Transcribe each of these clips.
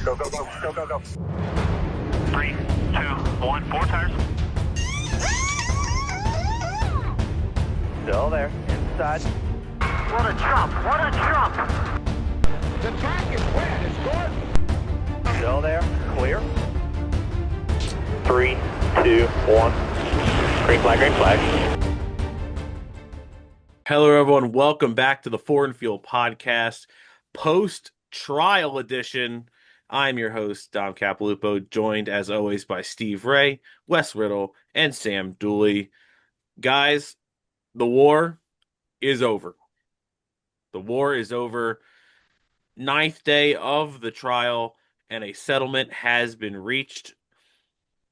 Go, go, go, go, go, go. 3, 2, 1, 4 tires. Still there, inside. What a jump! What a jump! The track is wet. It's good. Still there, clear. 3, 2, 1. Green flag, green flag. Hello, everyone. Welcome back to the Foreign Fuel Podcast, post-trial edition. I'm your host, Dom Capilupo, joined as always by Steve Ray, Wes Riddle, and Sam Dooley. Guys, the war is over. The war is over. Ninth day of the trial, and a settlement has been reached.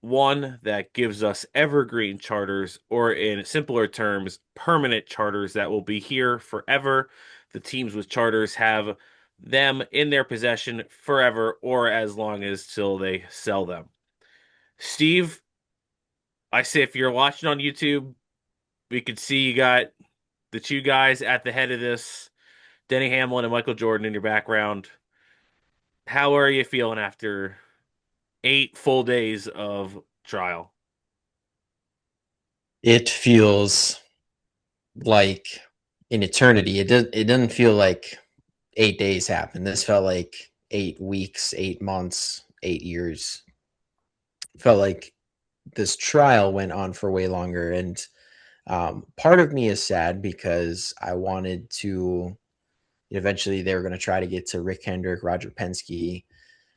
One that gives us evergreen charters, or in simpler terms, permanent charters that will be here forever. The teams with charters have them in their possession forever, or as long as till they sell them. Steve, I say if you're watching on YouTube, we could see you got the two guys at the head of this, Denny Hamlin and Michael Jordan in your background. How are you feeling after 8 full days of trial? It feels like an eternity. It doesn't feel like 8 days happened. This felt like 8 weeks, 8 months, 8 years. It felt like this trial went on for way longer. And part of me is sad because I wanted to. Eventually, they were going to try to get to Rick Hendrick, Roger Penske.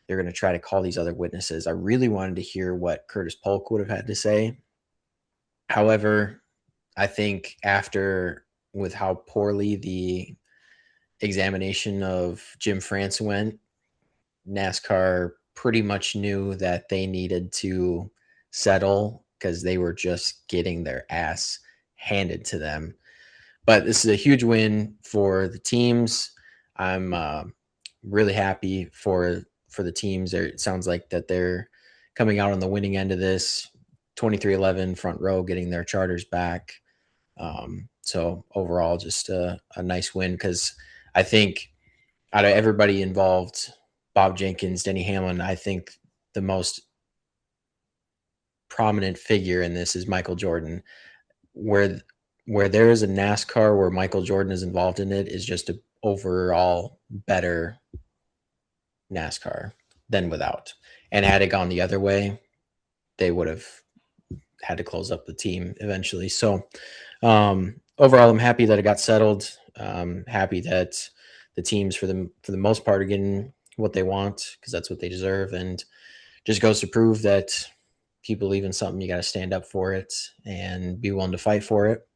They're going to try to call these other witnesses. I really wanted to hear what Curtis Polk would have had to say. However, I think with how poorly the examination of Jim France went, NASCAR pretty much knew that they needed to settle because they were just getting their ass handed to them. But this is a huge win for the teams. I'm really happy for the teams. It sounds like that they're coming out on the winning end of this. 2311 front row getting their charters back. So overall, just a nice win because I think out of everybody involved, Bob Jenkins, Denny Hamlin, I think the most prominent figure in this is Michael Jordan. Where there is a NASCAR where Michael Jordan is involved in it is just an overall better NASCAR than without. And had it gone the other way, they would have had to close up the team eventually. So overall, I'm happy that it got settled. Happy that the teams, for the most part, are getting what they want because that's what they deserve, and just goes to prove that if you believe in something, you got to stand up for it and be willing to fight for it.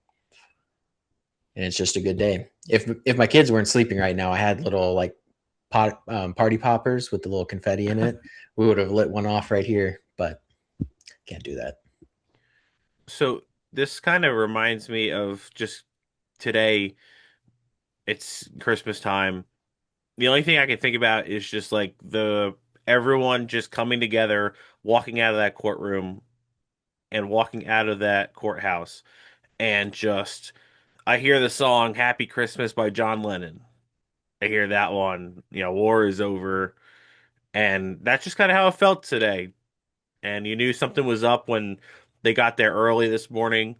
And it's just a good day. If my kids weren't sleeping right now, I had little like party poppers with the little confetti in it. We would have lit one off right here, but can't do that. So this kind of reminds me of just today. It's Christmas time. The only thing I can think about is just like everyone just coming together, walking out of that courtroom and walking out of that courthouse, and just I hear the song "Happy Christmas" by John Lennon. I hear that one. War is over, and that's just kind of how it felt today. And you knew something was up when they got there early this morning.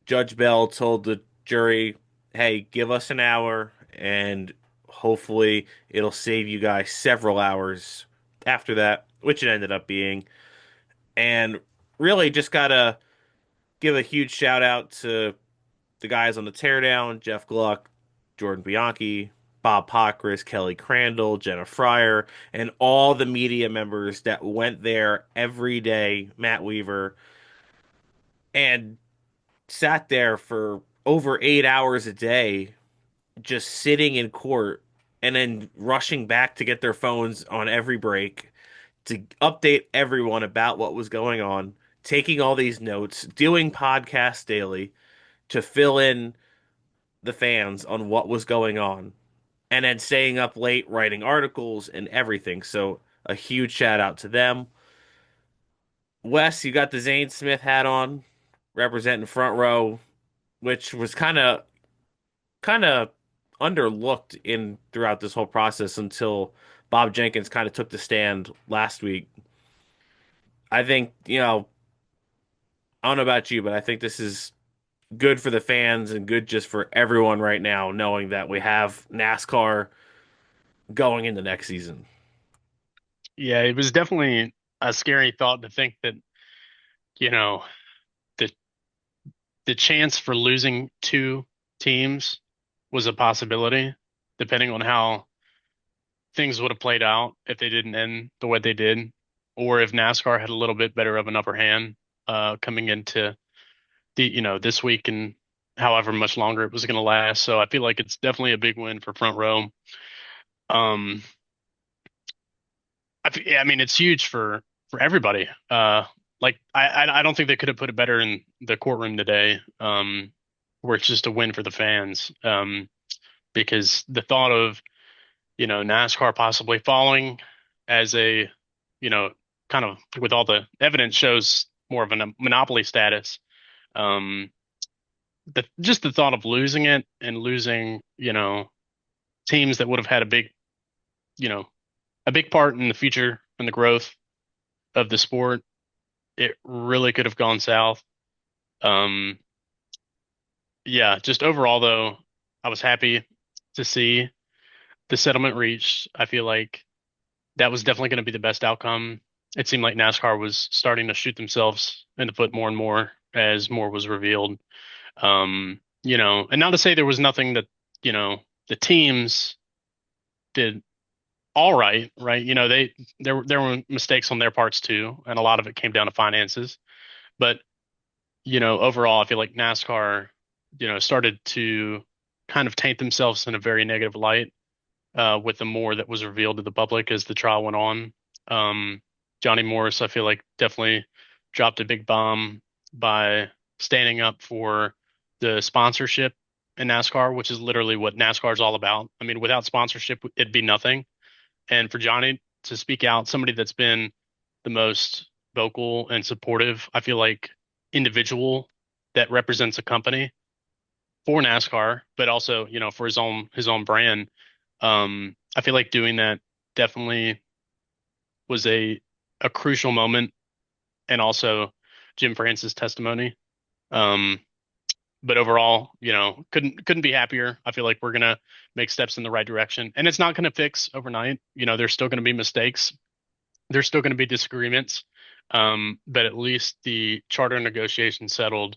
Judge Bell told the jury, hey, give us an hour and hopefully it'll save you guys several hours after that, which it ended up being. And really just got to give a huge shout out to the guys on the teardown, Jeff Gluck, Jordan Bianchi, Bob Pockris, Kelly Crandall, Jenna Fryer, and all the media members that went there every day, Matt Weaver, and sat there for over 8 hours a day, just sitting in court and then rushing back to get their phones on every break to update everyone about what was going on, taking all these notes, doing podcasts daily to fill in the fans on what was going on, and then staying up late writing articles and everything. So a huge shout out to them. Wes, you got the Zane Smith hat on, representing front row, which was kind of underlooked in throughout this whole process until Bob Jenkins kind of took the stand last week. I think, I don't know about you, but I think this is good for the fans and good just for everyone right now, knowing that we have NASCAR going into next season. Yeah, it was definitely a scary thought to think that, you know, the the chance for losing two teams was a possibility, depending on how things would have played out if they didn't end the way they did, or if NASCAR had a little bit better of an upper hand coming into this week and however much longer it was going to last. So I feel like it's definitely a big win for Front Row. Um, I mean, it's huge for everybody. Like I don't think they could have put it better in the courtroom today. Where it's just a win for the fans. Because the thought of NASCAR possibly falling as a you know kind of with all the evidence shows more of a monopoly status. Um, just the thought of losing it and losing teams that would have had you know a big part in the future and the growth of the sport, it really could have gone south. Um, yeah, just overall though, I was happy to see the settlement reached. I feel like that was definitely going to be the best outcome. It seemed like NASCAR was starting to shoot themselves in the foot more and more as more was revealed. And not to say there was nothing that, the teams did all right, right? There were mistakes on their parts too, and a lot of it came down to finances. But overall, I feel like NASCAR, started to kind of taint themselves in a very negative light with the more that was revealed to the public as the trial went on. Johnny Morris, I feel like, definitely dropped a big bomb by standing up for the sponsorship in NASCAR, which is literally what NASCAR is all about. I mean, without sponsorship, it'd be nothing. And for Johnny to speak out, somebody that's been the most vocal and supportive, I feel like, individual that represents a company for NASCAR, but also, for his own brand. I feel like doing that definitely was a crucial moment, and also Jim Francis' testimony. Um, but overall, couldn't be happier. I feel like we're gonna make steps in the right direction, and it's not gonna fix overnight. There's still gonna be mistakes. There's still gonna be disagreements. But at least the charter negotiation settled.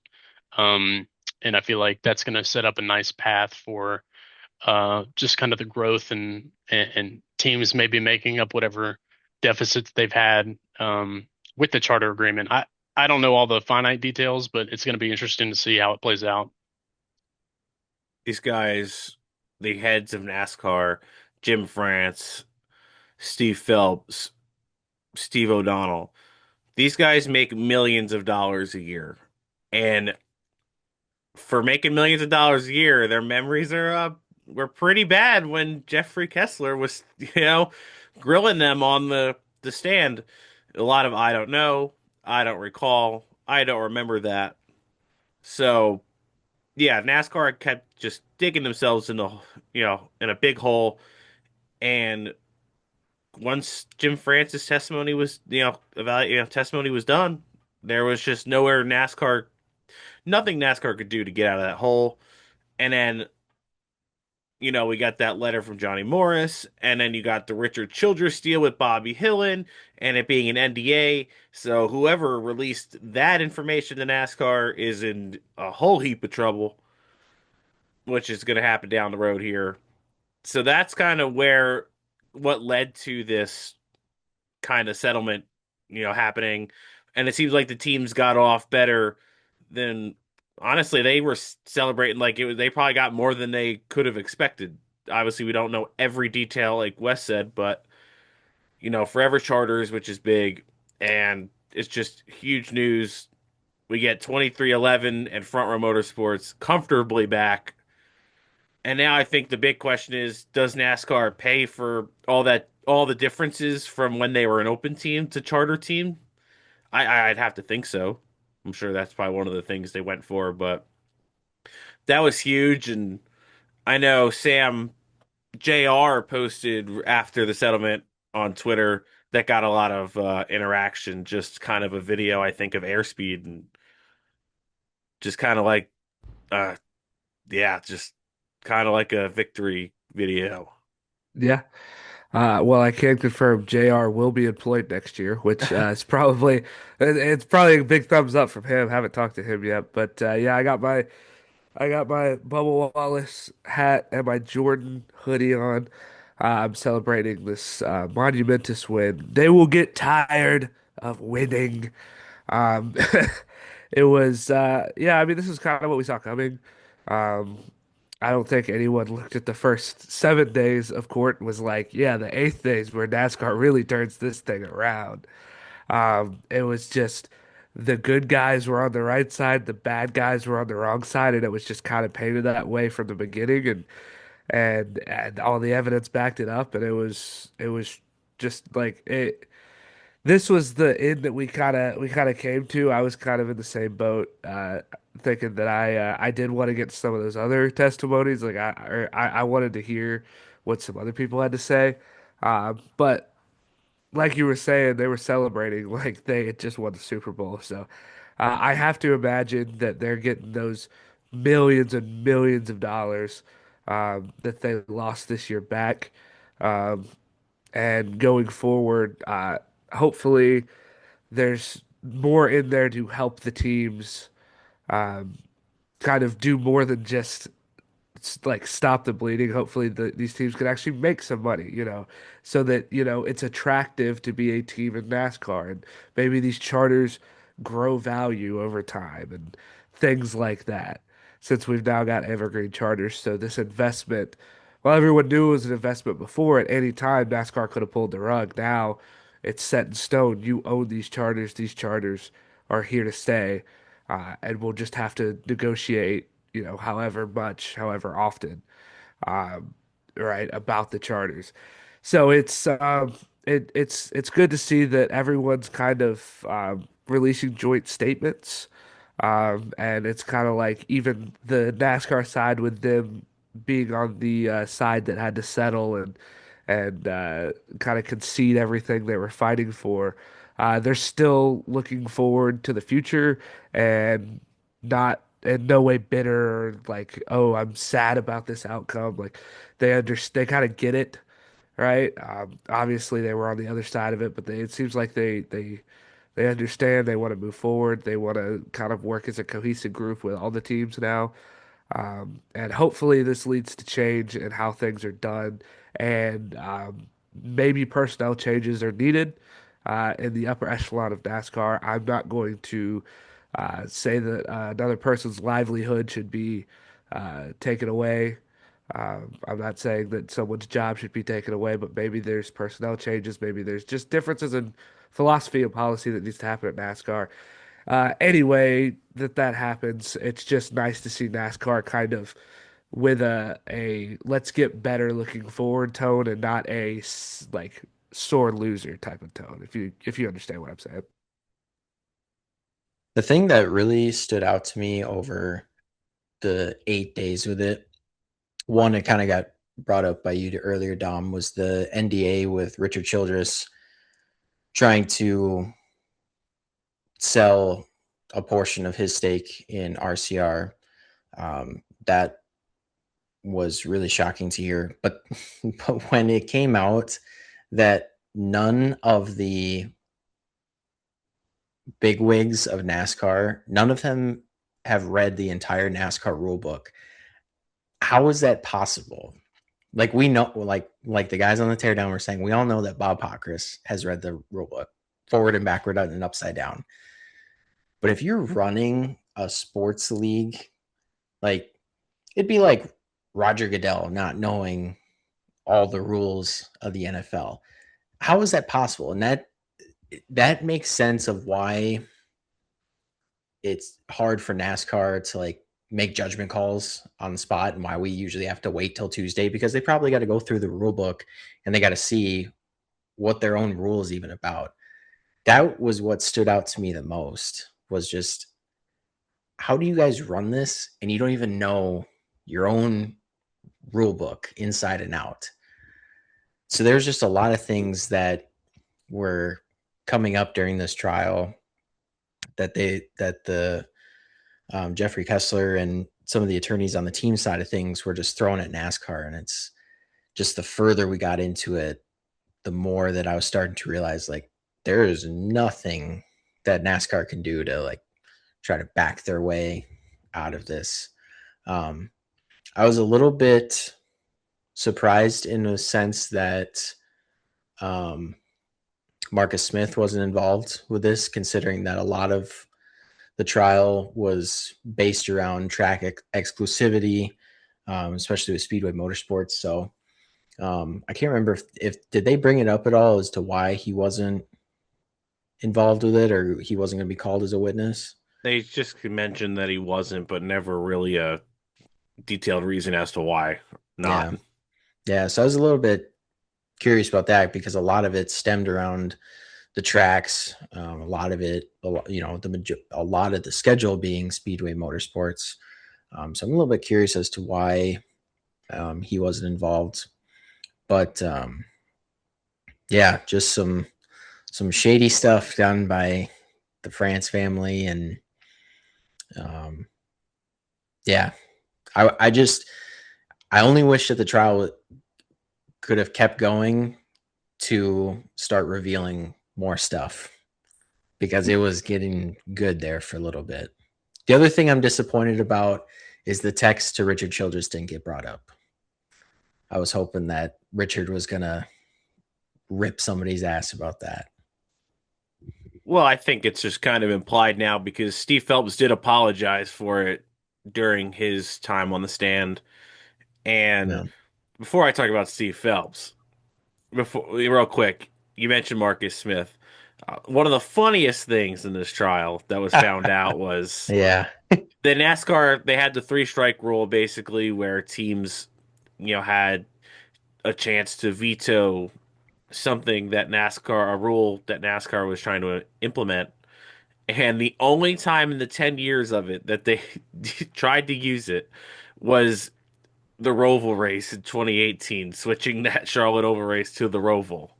Um, and I feel like that's gonna set up a nice path for just kind of the growth and teams maybe making up whatever deficits they've had with the charter agreement. I don't know all the finite details, but it's going to be interesting to see how it plays out. These guys, the heads of NASCAR, Jim France, Steve Phelps, Steve O'Donnell, these guys make millions of dollars a year. And for making millions of dollars a year, their memories were pretty bad when Jeffrey Kessler was, grilling them on the stand. A lot of I don't know, I don't recall, I don't remember that. So, yeah, NASCAR kept just digging themselves in a big hole. And once Jim Francis' testimony was, testimony was done, there was just nothing NASCAR could do to get out of that hole. And then, we got that letter from Johnny Morris, and then you got the Richard Childress deal with Bobby Hillin, and it being an NDA. So whoever released that information to NASCAR is in a whole heap of trouble, which is going to happen down the road here. So that's kind of what led to this kind of settlement, happening. And it seems like the teams got off better than honestly they were celebrating like it was. They probably got more than they could have expected. Obviously, we don't know every detail, like Wes said, but Forever Charters, which is big, and it's just huge news. We get 2311 and Front Row Motorsports comfortably back. And now I think the big question is, does NASCAR pay for all the differences from when they were an open team to charter team? I'd have to think so. I'm sure that's probably one of the things they went for, but that was huge. And I know Sam, JR posted after the settlement on Twitter that got a lot of interaction, just kind of a video, I think, of airspeed and just kind of like, uh, yeah, just kind of like a victory video. Yeah. Well, I can confirm JR will be employed next year, which is probably it's probably a big thumbs up from him. Haven't talked to him yet, but yeah, I got my Bubba Wallace hat and my Jordan hoodie on. I'm celebrating this monumentous win. They will get tired of winning. Um, it was, yeah, I mean, this is kind of what we saw coming. Um, I don't think anyone looked at the first 7 days of court and was like, yeah, the eighth days where NASCAR really turns this thing around. It was just the good guys were on the right side, the bad guys were on the wrong side, and it was just kind of painted that way from the beginning, and all the evidence backed it up, and it was just like it. This was the end that we kind of came to. I was kind of in the same boat, thinking that I did want to get some of those other testimonies. Like I wanted to hear what some other people had to say, but like you were saying, they were celebrating like they had just won the Super Bowl. So I have to imagine that they're getting those millions and millions of dollars that they lost this year back. Um, and going forward, hopefully there's more in there to help the teams um, kind of do more than just like stop the bleeding. Hopefully, these teams can actually make some money, so that it's attractive to be a team in NASCAR, and maybe these charters grow value over time and things like that. Since we've now got evergreen charters, so this investment, well, everyone knew it was an investment before. At any time, NASCAR could have pulled the rug. Now it's set in stone. You own these charters. These charters are here to stay, and we'll just have to negotiate however much, however often, um, right, about the charters. So it's good to see that everyone's kind of releasing joint statements, and it's kind of like even the NASCAR side with them being on the side that had to settle and kind of concede everything they were fighting for. They're still looking forward to the future and not in no way bitter or like, oh, I'm sad about this outcome. Like they kind of get it, right? Obviously they were on the other side of it, but it seems like they understand. They want to move forward. They want to kind of work as a cohesive group with all the teams now. And hopefully this leads to change in how things are done, and maybe personnel changes are needed in the upper echelon of NASCAR. I'm not going to say that another person's livelihood should be taken away. I'm not saying that someone's job should be taken away, but maybe there's personnel changes. Maybe there's just differences in philosophy and policy that needs to happen at NASCAR. Anyway, that happens. It's just nice to see NASCAR kind of with a let's get better looking forward tone and not like sore loser type of tone. If you understand what I'm saying. The thing that really stood out to me over the 8 days with it, one, it kind of got brought up by you earlier, Dom, was the NDA with Richard Childress trying to sell a portion of his stake in RCR. That was really shocking to hear. But when it came out that none of the bigwigs of NASCAR, none of them have read the entire NASCAR rule book. How is that possible? Like we know, like the guys on the teardown were saying, we all know that Bob Pockrass has read the rule book forward and backward and upside down. But if you're running a sports league, like it'd be like Roger Goodell not knowing all the rules of the NFL. How is that possible? And that makes sense of why it's hard for NASCAR to like make judgment calls on the spot and why we usually have to wait till Tuesday, because they probably got to go through the rule book and they got to see what their own rule is even about. That was what stood out to me the most, was just how do you guys run this and you don't even know your own rule book inside and out. So there's just a lot of things that were coming up during this trial that the Jeffrey Kessler and some of the attorneys on the team side of things were just throwing at NASCAR. And it's just the further we got into it, the more that I was starting to realize like there is nothing that NASCAR can do to like try to back their way out of this. I was a little bit surprised in a sense that Marcus Smith wasn't involved with this, considering that a lot of the trial was based around track exclusivity, especially with Speedway Motorsports. So I can't remember if did they bring it up at all as to why he wasn't involved with it or he wasn't going to be called as a witness. They just mentioned that he wasn't, but never really a detailed reason as to why not. Yeah. Yeah. So I was a little bit curious about that because a lot of it stemmed around the tracks. A lot of it, a lot of the schedule being Speedway Motorsports. So I'm a little bit curious as to why he wasn't involved. But yeah, just some shady stuff done by the France family, and yeah, I only wish that the trial could have kept going to start revealing more stuff because it was getting good there for a little bit. The other thing I'm disappointed about is the text to Richard Childress didn't get brought up. I was hoping that Richard was going to rip somebody's ass about that. Well, I think it's just kind of implied now because Steve Phelps did apologize for it during his time on the stand. And Yeah. before I talk about Steve Phelps, real quick, you mentioned Marcus Smith. One of the funniest things in this trial that was found out was Yeah. the NASCAR, they had the three strike rule basically where teams, had a chance to veto something that a rule that NASCAR was trying to implement. And the only time in the 10 years of it that they tried to use it was the Roval race in 2018, switching that Charlotte Oval race to the Roval.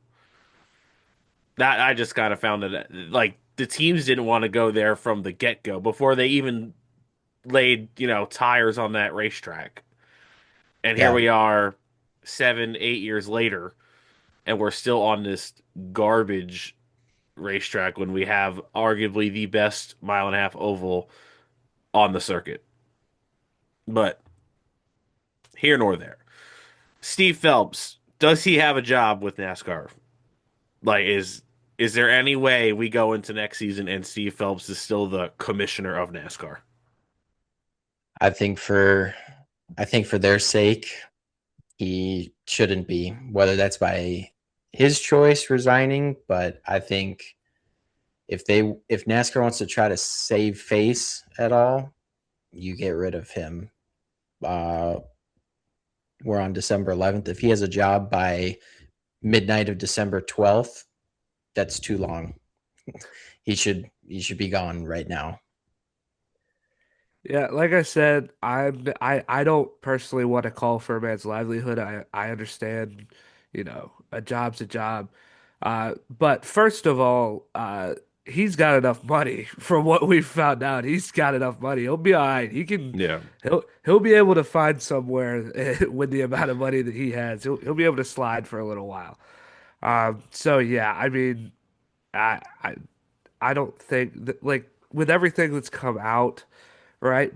That I just kind of found it like the teams didn't want to go there from the get-go before they even laid, tires on that racetrack. And here Yeah. we are 7, 8 years later, and we're still on this garbage racetrack when we have arguably the best mile and a half oval on the circuit. But here nor there. Steve Phelps, does he have a job with NASCAR? Like, is there any way we go into next season and Steve Phelps is still the commissioner of NASCAR? I think for their sake, he shouldn't be, whether that's by his choice resigning, but I think if NASCAR wants to try to save face at all, you get rid of him. We're on December 11th. If he has a job by midnight of December 12th, that's too long. He should be gone right now. Yeah, like I said, I don't personally want to call for a man's livelihood. I understand, a job's a job. But first of all, he's got enough money from what we've found out. He's got enough money. He'll be all right. Yeah. He'll be able to find somewhere with the amount of money that he has. He'll be able to slide for a little while. So yeah, I mean, I I I don't think that like with everything that's come out, right?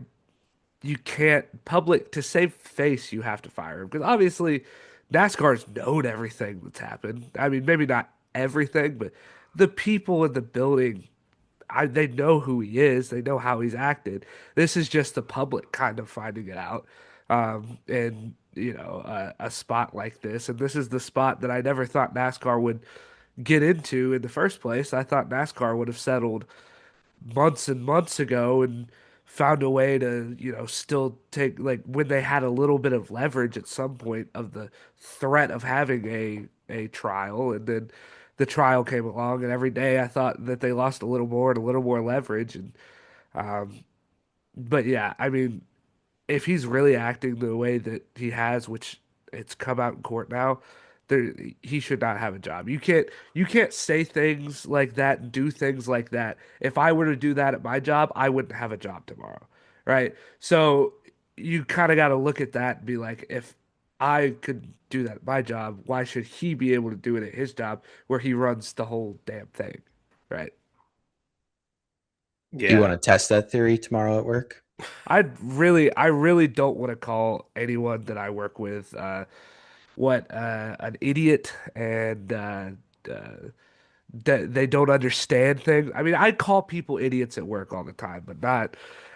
You can't public to save face. You have to fire him because obviously NASCAR's known everything that's happened. I mean, maybe not everything, but the people in the building, they know who he is. They know how he's acted. This is just the public kind of finding it out. And a spot like this, and this is the spot that I never thought NASCAR would get into in the first place. I thought NASCAR would have settled months and months ago and found a way to, still take like when they had a little bit of leverage at some point of the threat of having a trial, and then the trial came along, and every day I thought that they lost a little more and a little more leverage, and but yeah, I mean, if he's really acting the way that he has, which it's come out in court now, there he should not have a job. You can't say things like that and do things like that. If I were to do that at my job, I wouldn't have a job tomorrow, right? So you kind of got to look at that and be like, if I could do that at my job, why should he be able to do it at his job where he runs the whole damn thing, right? Do you Yeah. want to test that theory tomorrow at work? I really don't want to call anyone that I work with what an idiot and uh, that they don't understand things. I mean, I call people idiots at work all the time, but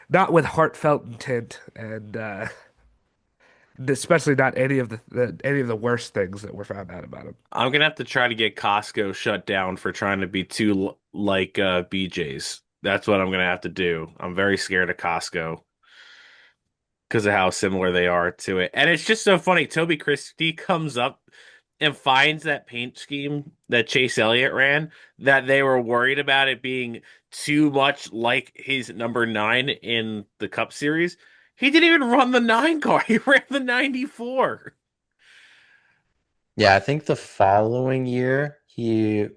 not with heartfelt intent, and especially not any of the worst things that were found out about him. I'm gonna have to try to get Costco shut down for trying to be too like BJ's. That's what I'm gonna have to do. I'm very scared of Costco because of how similar they are to it. And it's just so funny. Toby Christie comes up and finds that paint scheme that Chase Elliott ran, that they were worried about it being too much like his number nine in the Cup Series. He didn't even run the nine car. He ran the 94. Yeah, I think the following year, maybe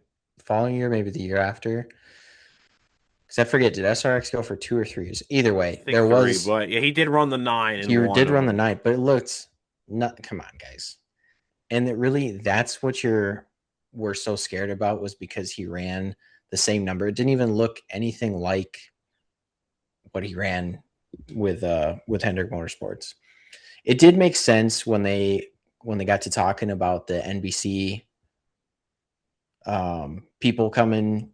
the year after, because I forget, did SRX go for 2 or 3 years? Either I way, think three, but yeah, he did run the nine in he one did of run the them. night, but it looked not. Come on, guys, and that's what we're so scared about was because he ran the same number. It didn't even look anything like what he ran with Hendrick Motorsports. It did make sense when they got to talking about the NBC people coming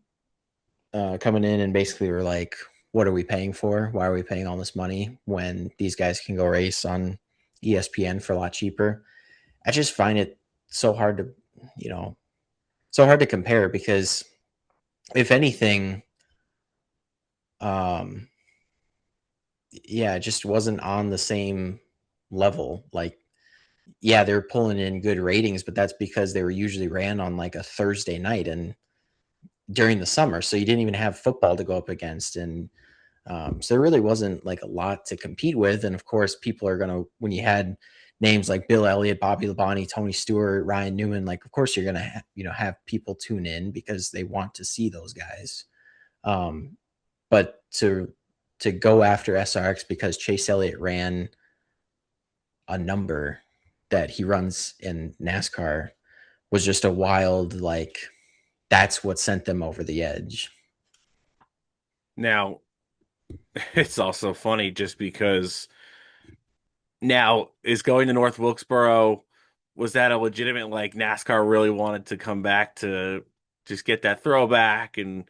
in and basically were like, "What are we paying for? Why are we paying all this money when these guys can go race on ESPN for a lot cheaper?" I just find it so hard to, you know, so hard to compare because if anything, um, yeah, it just wasn't on the same level. Like, yeah, they're pulling in good ratings, but that's because they were usually ran on like a Thursday night and during the summer, so you didn't even have football to go up against, and so there really wasn't like a lot to compete with. And of course, people are gonna when you had names like Bill Elliott, Bobby Labonte, Tony Stewart, Ryan Newman, like of course you're gonna have people tune in because they want to see those guys. Um, but to go after SRX because Chase Elliott ran a number that he runs in NASCAR was just a wild like that's what sent them over the edge. Now, it's also funny just because now is going to North Wilkesboro, was that a legitimate like NASCAR really wanted to come back to just get that throwback and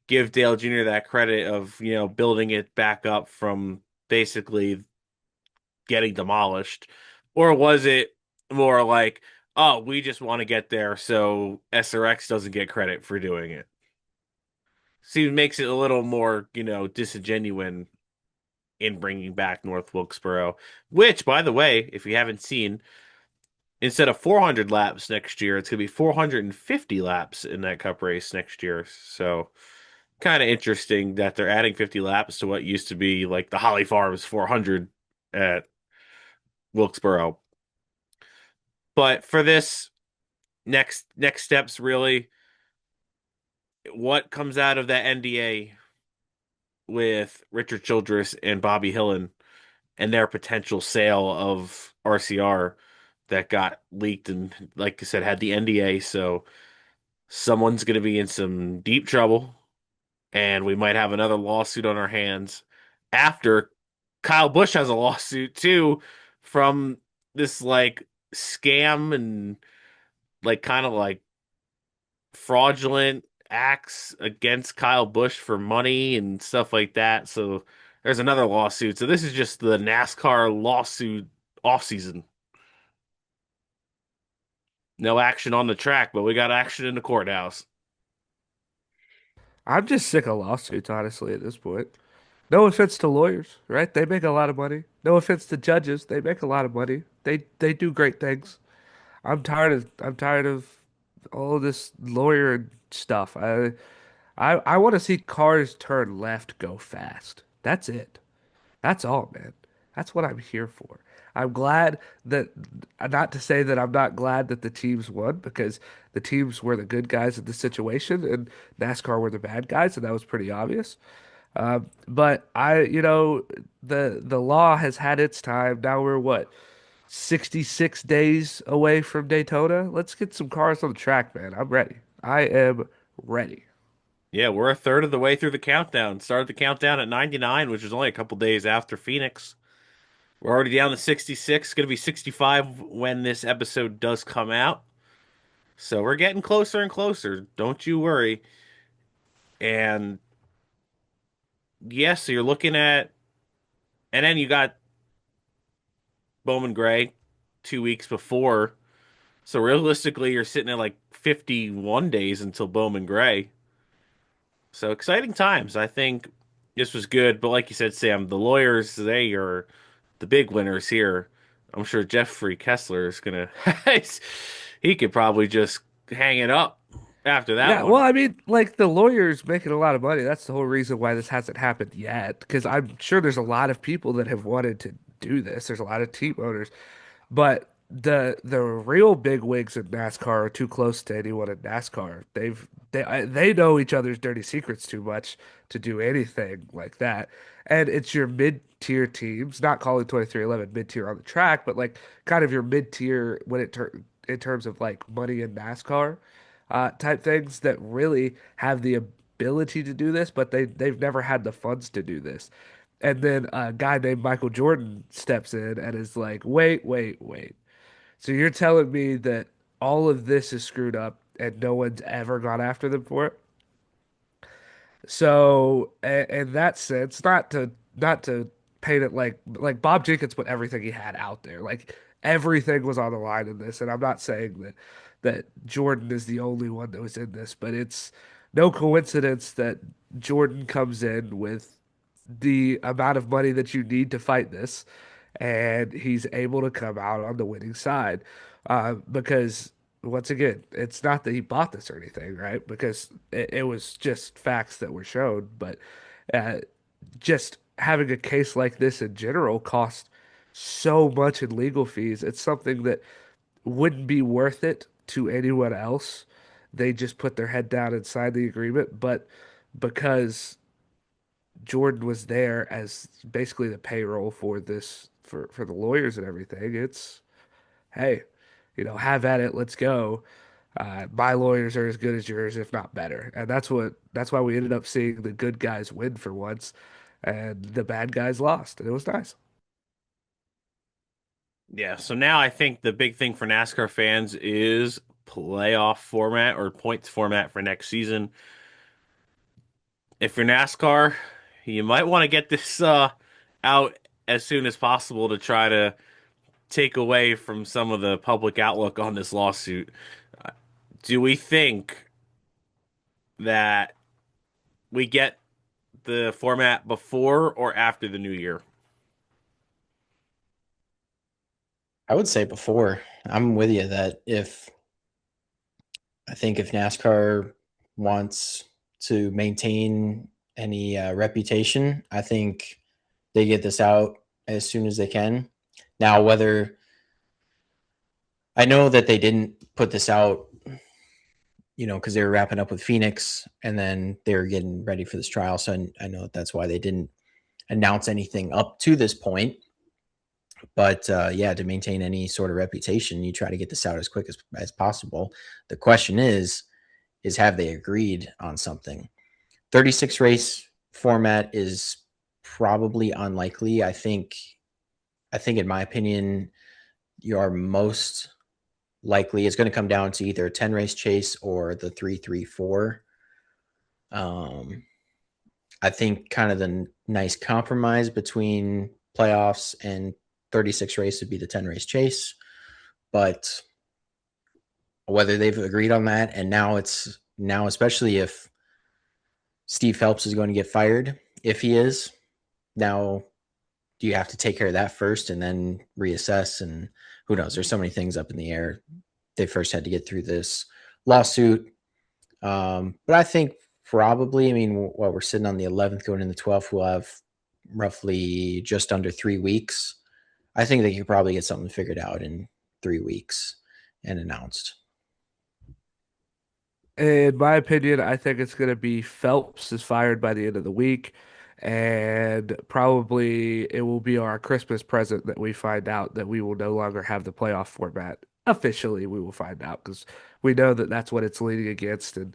give Dale Jr. that credit of, building it back up from basically getting demolished? Or was it more like, oh, we just want to get there so SRX doesn't get credit for doing it? See, makes it a little more, disingenuous in bringing back North Wilkesboro, which, by the way, if you haven't seen, instead of 400 laps next year, it's going to be 450 laps in that cup race next year. So, kind of interesting that they're adding 50 laps to what used to be like the Holly Farms 400 at Wilkesboro. But for this next steps, really, what comes out of that NDA with Richard Childress and Bobby Hillen and their potential sale of RCR that got leaked and, like I said, had the NDA. So someone's going to be in some deep trouble, and we might have another lawsuit on our hands after Kyle Busch has a lawsuit too from this like scam and like kind of like fraudulent acts against Kyle Busch for money and stuff like that. So there's another lawsuit. So this is just the NASCAR lawsuit off season. No action on the track, but we got action in the courthouse. I'm just sick of lawsuits, honestly, at this point. No offense to lawyers, right? They make a lot of money. No offense to judges, they make a lot of money. They do great things. I'm tired of all of this lawyer stuff. I want to see cars turn left go fast. That's it. That's all, man. That's what I'm here for. I'm glad that, not to say that I'm not glad that the teams won, because the teams were the good guys in the situation and NASCAR were the bad guys, and that was pretty obvious. But the law has had its time. Now we're what, 66 days away from Daytona? Let's get some cars on the track, man. I'm ready. I am ready. Yeah, we're a third of the way through the countdown. Started the countdown at 99, which was only a couple days after Phoenix. We're already down to 66. Going to be 65 when this episode does come out. So we're getting closer and closer. Don't you worry. And yes, so you're looking at, and then you got Bowman Gray 2 weeks before. So realistically, you're sitting at like 51 days until Bowman Gray. So exciting times. I think this was good. But like you said, Sam, the lawyers, they are the big winners here. I'm sure Jeffrey Kessler is going to, he could probably just hang it up after that Yeah, well, one. I mean, like the lawyer's making a lot of money. That's the whole reason why this hasn't happened yet. Because I'm sure there's a lot of people that have wanted to do this. There's a lot of team owners, but the real big wigs in NASCAR are too close to anyone in NASCAR. They know each other's dirty secrets too much to do anything like that. And it's your mid-tier teams, not calling 2311 mid-tier on the track, but like kind of your mid-tier in terms of like money in NASCAR type things that really have the ability to do this, but they've never had the funds to do this. And then a guy named Michael Jordan steps in and is like, wait, wait, wait. So you're telling me that all of this is screwed up and no one's ever gone after them for it? So in that sense, not to paint it like Bob Jenkins put everything he had out there. Like everything was on the line in this. And I'm not saying that Jordan is the only one that was in this, but it's no coincidence that Jordan comes in with the amount of money that you need to fight this, and he's able to come out on the winning side. Because once again, it's not that he bought this or anything, right? Because it was just facts that were shown. But uh, just having a case like this in general costs so much in legal fees. It's something that wouldn't be worth it to anyone else. They just put their head down and signed the agreement. But because Jordan was there as basically the payroll for this for the lawyers and everything. It's hey, have at it, let's go. My lawyers are as good as yours, if not better, and that's why we ended up seeing the good guys win for once, and the bad guys lost, and it was nice. Yeah, so now I think the big thing for NASCAR fans is playoff format or points format for next season. If you're NASCAR, you might want to get this out as soon as possible to try to take away from some of the public outlook on this lawsuit. Do we think that we get the format before or after the new year? I would say before. I'm with you that I think if NASCAR wants to maintain any reputation, I think they get this out as soon as they can. Now, whether I know that they didn't put this out, because they were wrapping up with Phoenix and then they were getting ready for this trial. So I know that's why they didn't announce anything up to this point. But yeah, to maintain any sort of reputation, you try to get this out as quick as possible. The question is have they agreed on something? 36 race format is probably unlikely. I think in my opinion, you are most likely it's going to come down to either a 10 race chase or the 3-3-4. I think kind of the nice compromise between playoffs and 36 race would be the 10 race chase, but whether they've agreed on that, and now especially if Steve Phelps is going to get fired, if he is, now do you have to take care of that first and then reassess? And who knows? There's so many things up in the air. They first had to get through this lawsuit. But I think probably, we're sitting on the 11th going in the 12th. We'll have roughly just under 3 weeks. I think they could probably get something figured out in 3 weeks and announced. In my opinion, I think it's going to be Phelps is fired by the end of the week, and probably it will be our Christmas present that we find out that we will no longer have the playoff format. Officially, we will find out because we know that that's what it's leaning against, and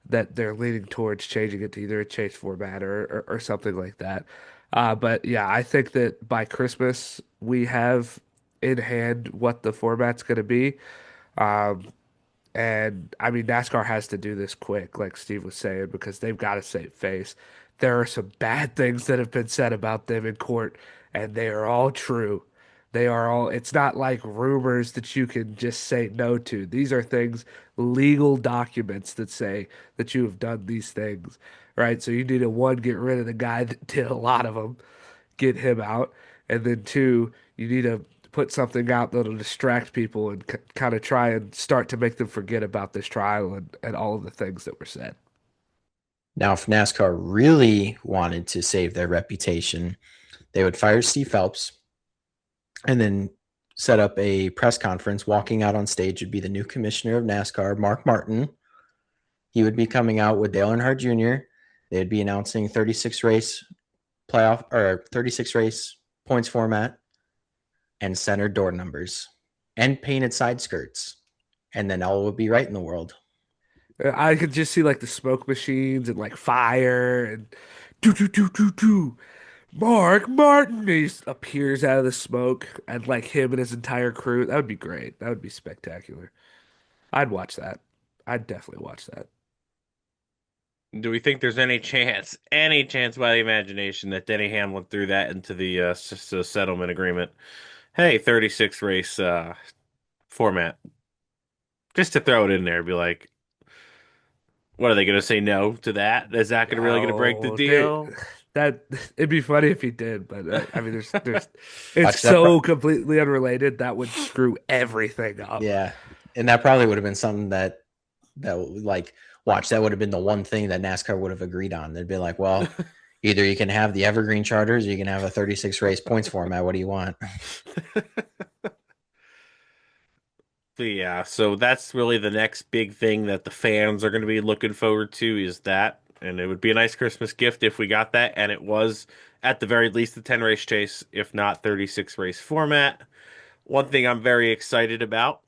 that they're leaning towards changing it to either a chase format or something like that. But yeah, I think that by Christmas we have in hand what the format's going to be. Um, and I mean, NASCAR has to do this quick, like Steve was saying, because they've got to save face. There are some bad things that have been said about them in court, and they are all true. They are all, it's not like rumors that you can just say no to. These are things, legal documents that say that you have done these things, right? So you need to, one, get rid of the guy that did a lot of them, get him out. And then two, you need to put something out that'll distract people and kind of try and start to make them forget about this trial and all of the things that were said. Now, if NASCAR really wanted to save their reputation, they would fire Steve Phelps and then set up a press conference. Walking out on stage would be the new commissioner of NASCAR, Mark Martin. He would be coming out with Dale Earnhardt Jr. They'd be announcing 36 race playoff or 36 race points format and centered door numbers and painted side skirts. And then all would be right in the world. I could just see like the smoke machines and like fire and do do do do do. Mark Martin he appears out of the smoke and like him and his entire crew. That would be great. That would be spectacular. I'd watch that. I'd definitely watch that. Do we think there's any chance by the imagination that Denny Hamlin threw that into the settlement agreement? Hey, 36 race format. Just to throw it in there, be like, what are they going to say no to that? Is that really going to break the Oh, they deal? that it'd be funny if he did, but I mean, there's it's Watch that. so completely unrelated that would screw everything up. Yeah. And that probably would have been something that like watch that would have been the one thing that NASCAR would have agreed on. They'd be like, well, either you can have the evergreen charters or you can have a 36 race points format. What do you want? But yeah, so that's really the next big thing that the fans are going to be looking forward to is that. And it would be a nice Christmas gift if we got that. And it was, at the very least, the 10 race chase, if not 36 race format. One thing I'm very excited about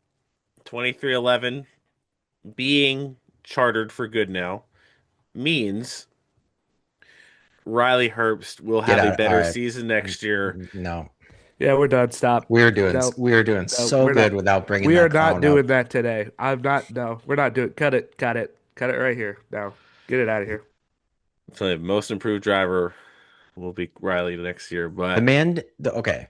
2311 being chartered for good now means Riley Herbst will Get have a out. All better right. season next year. No. Yeah, we're done. Stop. We're doing No, no, so we're good not. without bringing We that are not clown doing up. that today. I'm not. No, we're not doing. Cut it. Cut it. Cut it right here. No, get it out of here. So the most improved driver will be Riley next year. The But man, okay,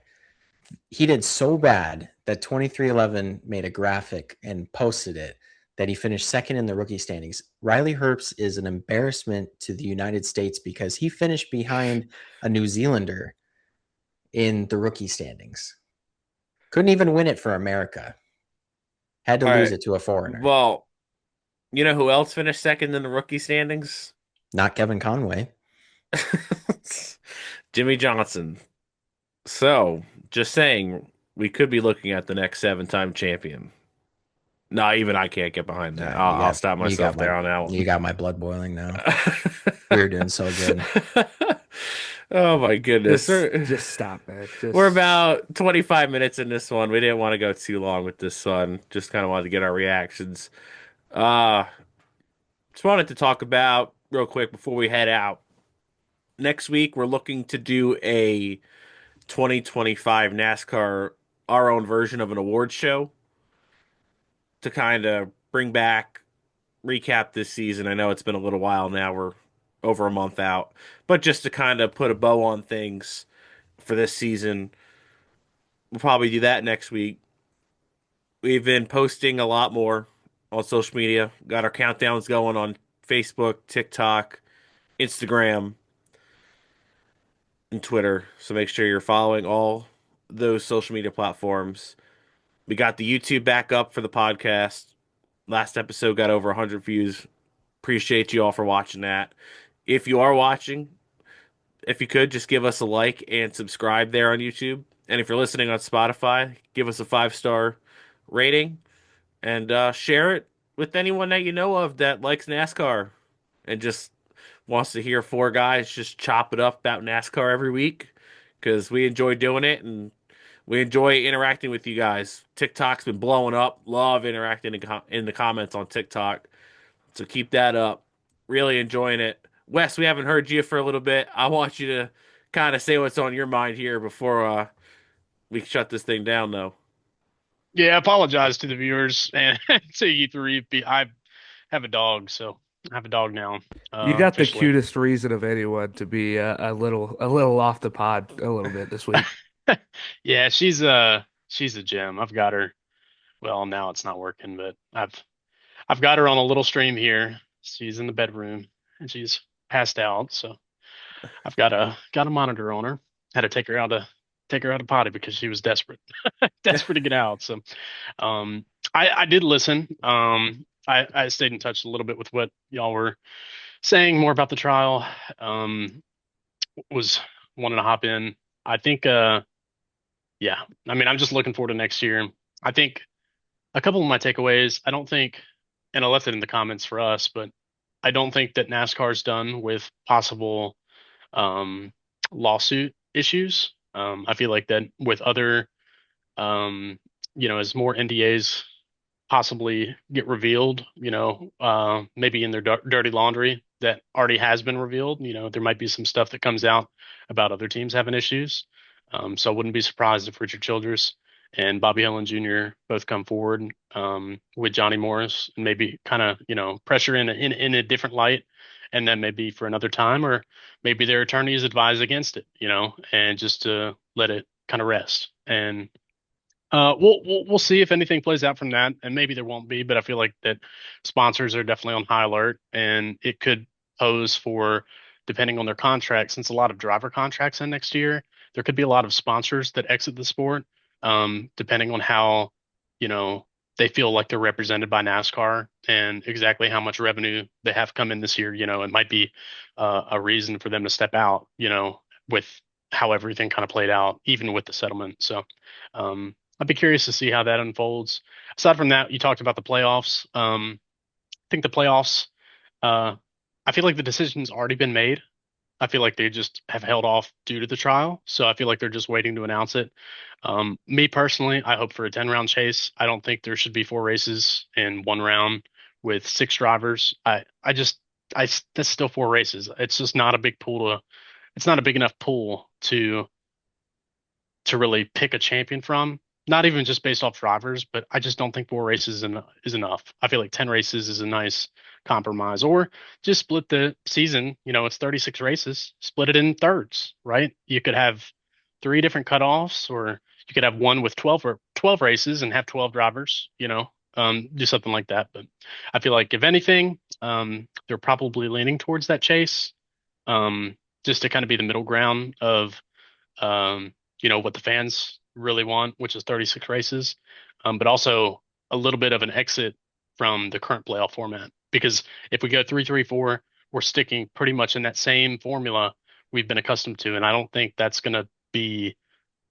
he did so bad that 2311 made a graphic and posted it that he finished second in the rookie standings. Riley Herbst is an embarrassment to the United States because he finished behind a New Zealander in the rookie standings. Couldn't even win it for America. Had to all lose right, it to a foreigner. well, you know who else finished second in the rookie standings? Not Kevin Conway. Jimmy Johnson. So, just saying, we could be looking at the next 7-time champion. No, even I can't get behind that. Yeah, I'll stop myself there on that one. You got my blood boiling now. We're doing so good. Oh my goodness. Just stop, man. We're about 25 minutes in this one. We didn't want to go too long with this one. Just kind of wanted to get our reactions. Uh, just wanted to talk about real quick before we head out. Next week, we're looking to do a 2025 NASCAR, our own version of an award show to kind of bring back, recap this season. I know it's been a little while now. We're over a month out, but just to kind of put a bow on things for this season. We'll probably do that next week. We've been posting a lot more on social media. Got our countdowns going on Facebook, TikTok, Instagram, and Twitter. So make sure you're following all those social media platforms. We got the YouTube back up for the podcast. Last episode got over 100 views. Appreciate you all for watching that. If you are watching, if you could, just give us a like and subscribe there on YouTube. And if you're listening on Spotify, give us a 5-star rating and share it with anyone that you know of that likes NASCAR and just wants to hear four guys just chop it up about NASCAR every week because we enjoy doing it and we enjoy interacting with you guys. TikTok's been blowing up. Love interacting in the comments on TikTok. So keep that up. Really enjoying it. Wes, we haven't heard you for a little bit. I want you to kind of say what's on your mind here before we shut this thing down, though. Yeah, I apologize to the viewers and to you three. I have a dog, so I have a dog now, You got the officially. cutest reason of anyone to be a little off the pod a little bit this week. Yeah, she's a gem. I've got her. Well, now it's not working, but I've got her on a little stream here. She's in the bedroom and she's passed out, so I've got a monitor on her. Had to take her out of potty because she was desperate, desperate to get out. So, I did listen. I stayed in touch a little bit with what y'all were saying more about the trial. Was wanting to hop in. I think, yeah. I mean, I'm just looking forward to next year. I think a couple of my takeaways. I don't think, and I left it in the comments for us, but I don't think that NASCAR's done with possible um, lawsuit issues. I feel like that with other, um, as more NDAs possibly get revealed, maybe in their dirty laundry that already has been revealed, there might be some stuff that comes out about other teams having issues. So I wouldn't be surprised if Richard Childress and Bobby Helen Jr. both come forward with Johnny Morris and maybe kind of, pressure in a different light, and then maybe for another time, or maybe their attorneys advise against it, and just to let it kind of rest. And we'll see if anything plays out from that, and maybe there won't be, but I feel like that sponsors are definitely on high alert, and it could pose for, depending on their contract, since a lot of driver contracts in next year, there could be a lot of sponsors that exit the sport, depending on how, they feel like they're represented by NASCAR and exactly how much revenue they have come in this year. It might be a reason for them to step out, with how everything kind of played out, even with the settlement. So, I'd be curious to see how that unfolds. Aside from that, you talked about the playoffs. I think the playoffs, uh, I feel like the decision's already been made. I feel like they just have held off due to the trial. So I feel like they're just waiting to announce it. Me personally, I hope for a 10-round chase. I don't think there should be four races in one round with six drivers. That's still four races. It's just not a big pool it's not a big enough pool to really pick a champion from. Not even just based off drivers, but I just don't think four races is enough. I feel like 10 races is a nice compromise, or just split the season. It's 36 races, split it in thirds, right? You could have three different cutoffs, or you could have one with 12 races and have 12 drivers, do something like that. But I feel like if anything, they're probably leaning towards that chase, just to kind of be the middle ground of, what the fans really want, which is 36 races, but also a little bit of an exit from the current playoff format. Because if we go 3-3-4, we're sticking pretty much in that same formula we've been accustomed to. And I don't think that's going to be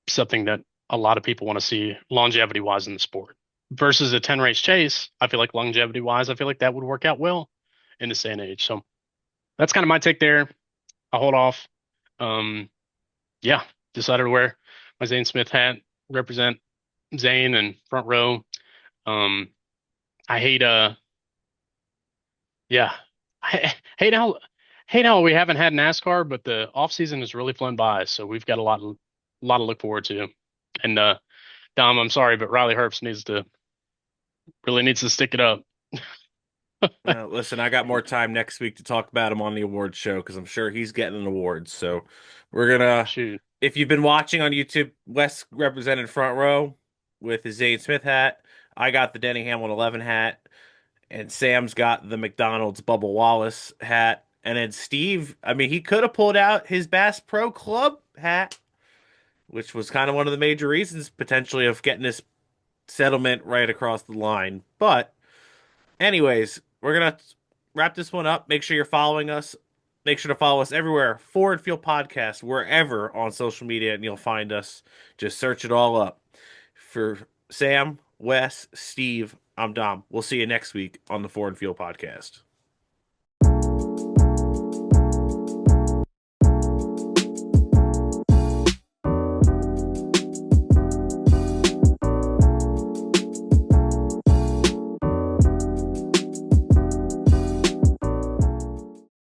something that a lot of people want to see longevity wise in the sport. Versus a 10 race chase, I feel like longevity wise, I feel like that would work out well in this day and age. So that's kind of my take there. I'll hold off. Yeah, decided to wear my Zane Smith hat, represent Zane and front row. Um, I hate yeah, I hate how we haven't had NASCAR, but the off season has really flown by, so we've got a lot to look forward to. And Dom, I'm sorry, but Riley Herbst really needs to stick it up. Listen, I got more time next week to talk about him on the awards show because I'm sure he's getting an award. So we're gonna. Shoot. If you've been watching on YouTube, Wes represented front row with his Zane Smith hat. I got the Denny Hamlin 11 hat, and Sam's got the McDonald's Bubba Wallace hat. And then Steve, I mean, he could have pulled out his Bass Pro Club hat, which was kind of one of the major reasons potentially of getting this settlement right across the line. But anyways, we're gonna wrap this one up. Make sure you're following us Make sure to follow us everywhere. Forward Field Podcast, wherever on social media, and you'll find us. Just search it all up. For Sam, Wes, Steve, I'm Dom. We'll see you next week on the Forward Field Podcast.